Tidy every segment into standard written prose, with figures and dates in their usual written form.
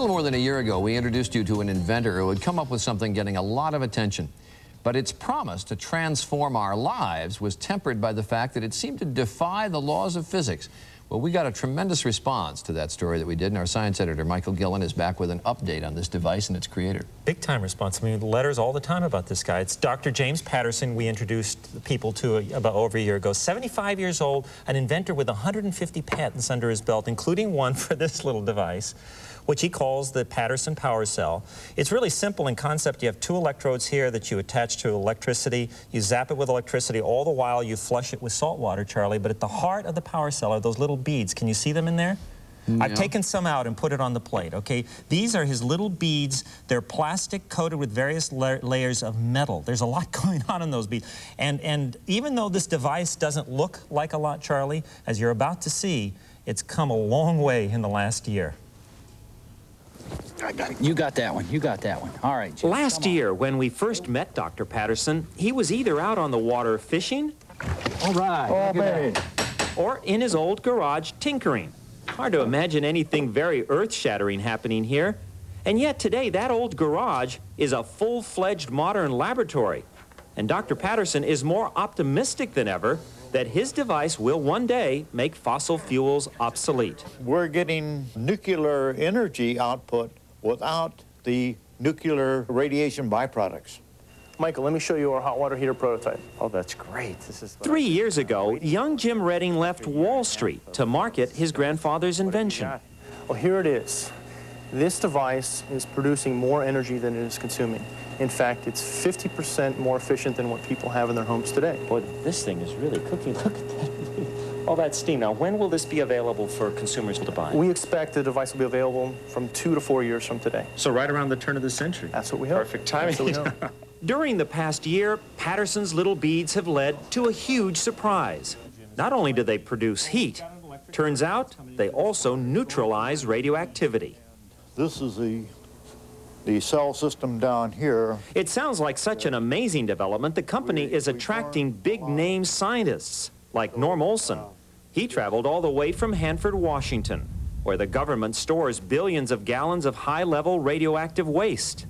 little more than a year ago, we introduced you to an inventor who had come up with something getting a lot of attention. But its promise to transform our lives was tempered by the fact that it seemed to defy the laws of physics. Well, we got a tremendous response to that story that we did, and our science editor, Michael Guillen, is back with an update on this device and its creator. Big time response. I mean, letters all the time about this guy. It's Dr. James Patterson. We introduced people to about over a year ago. 75 years old, an inventor with 150 patents under his belt, including one for this little device, which he calls the Patterson Power Cell. It's really simple in concept. You have two electrodes here that you attach to electricity. You zap it with electricity. All the while you flush it with salt water, Charlie. But at the heart of the power cell are those little beads. Can you see them in there? Yeah. I've taken some out and put it on the plate, okay? These are his little beads. They're plastic coated with various layers of metal. There's a lot going on in those beads. And even though this device doesn't look like a lot, Charlie, as you're about to see, it's come a long way in the last year. I got it. You got that one. You got that one. All right, Jim. Last year, when we first met Dr. Patterson, he was either out on the water fishing, all right, oh, baby, or in his old garage tinkering. Hard to imagine anything very earth-shattering happening here. And yet today, that old garage is a full-fledged modern laboratory. And Dr. Patterson is more optimistic than ever that his device will one day make fossil fuels obsolete. We're getting nuclear energy output without the nuclear radiation byproducts. Michael, let me show you our hot water heater prototype. Oh, that's great. This is 3 years ago, young Jim Redding left Wall Street to market his grandfather's invention. Well, here it is. This device is producing more energy than it is consuming. In fact, it's 50% more efficient than what people have in their homes today. Boy, this thing is really cooking. Look at that. All that steam. Now, when will this be available for consumers to buy? We expect the device will be available from 2 to 4 years from today. So right around the turn of the century. That's what we hope. Perfect timing. That's what we hope. During the past year, Patterson's little beads have led to a huge surprise. Not only do they produce heat, turns out they also neutralize radioactivity. This is the cell system down here. It sounds like such an amazing development. The company is attracting big-name scientists like Norm Olson. He traveled all the way from Hanford, Washington, where the government stores billions of gallons of high-level radioactive waste.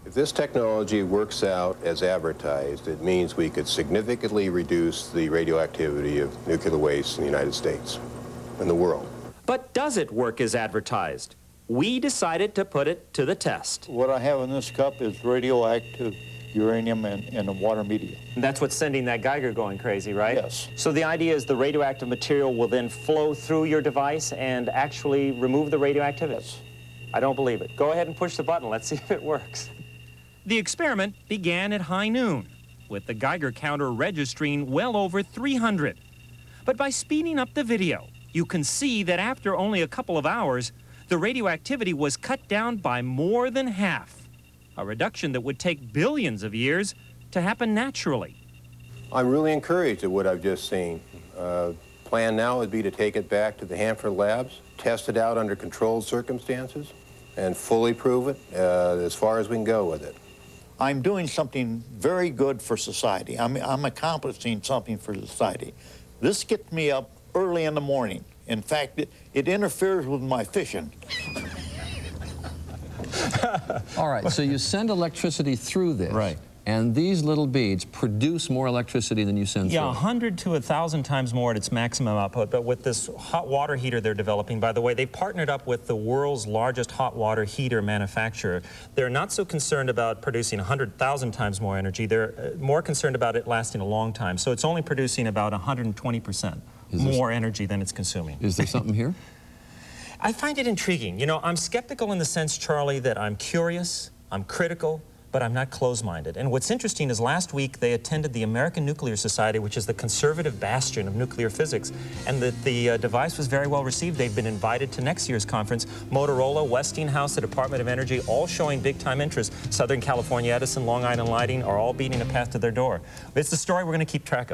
If this technology works out as advertised, it means we could significantly reduce the radioactivity of nuclear waste in the United States and the world. But does it work as advertised? We decided to put it to the test. What I have in this cup is radioactive uranium and a water media. And that's what's sending that Geiger going crazy, right? Yes. So the idea is the radioactive material will then flow through your device and actually remove the radioactivity? Yes. I don't believe it. Go ahead and push the button. Let's see if it works. The experiment began at high noon, with the Geiger counter registering well over 300. But by speeding up the video, you can see that after only a couple of hours, the radioactivity was cut down by more than half, a reduction that would take billions of years to happen naturally. I'm really encouraged at what I've just seen. Plan now would be to take it back to the Hanford labs, test it out under controlled circumstances, and fully prove it as far as we can go with it. I'm doing something very good for society. I'm accomplishing something for society. This gets me up early in the morning. In fact, it interferes with my fishing. All right, so you send electricity through this. Right. And these little beads produce more electricity than you send through. Yeah, 100 to 1,000 times more at its maximum output. But with this hot water heater they're developing, by the way, they've partnered up with the world's largest hot water heater manufacturer. They're not so concerned about producing 100,000 times more energy. They're more concerned about it lasting a long time. So it's only producing about 120% more energy than it's consuming. Is there something here? I find it intriguing. You know, I'm skeptical in the sense, Charlie, that I'm curious, I'm critical, but I'm not closed-minded. And what's interesting is last week they attended the American Nuclear Society, which is the conservative bastion of nuclear physics, and the device was very well received. They've been invited to next year's conference. Motorola, Westinghouse, the Department of Energy, all showing big-time interest. Southern California Edison, Long Island Lighting are all beating a path to their door. It's the story we're going to keep track of.